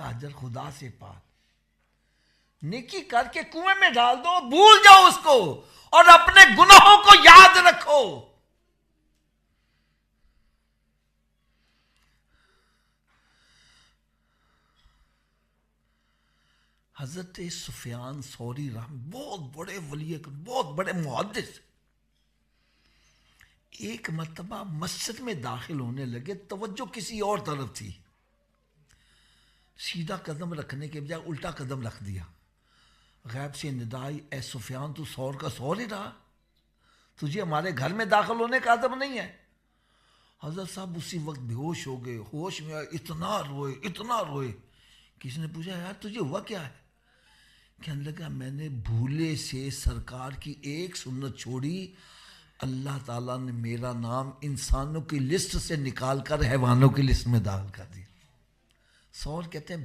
حجر خدا سے پاک، نیکی کر کے کنویں میں ڈال دو، بھول جاؤ اس کو اور اپنے گناہوں کو یاد رکھو۔ حضرت سفیان ثوری رحم بہت بڑے ولی، بہت بڑے محدث، ایک مرتبہ مسجد میں داخل ہونے لگے، توجہ کسی اور طرف تھی، سیدھا قدم رکھنے کے بجائے الٹا قدم رکھ دیا۔ غیب سے ندائی، اے سفیان تو ثور کا ثور ہی رہا، تجھے ہمارے گھر میں داخل ہونے کا ادب نہیں ہے؟ حضرت صاحب اسی وقت بے ہوش ہو گئے، ہوش میں آئے، اتنا روئے اتنا روئے۔ کسی نے پوچھا یار تجھے ہوا کیا ہے؟ کہنے لگا میں نے بھولے سے سرکار کی ایک سنت چھوڑی، اللہ تعالیٰ نے میرا نام انسانوں کی لسٹ سے نکال کر حیوانوں کی لسٹ میں داخل کر دیا۔ ثور کہتے ہیں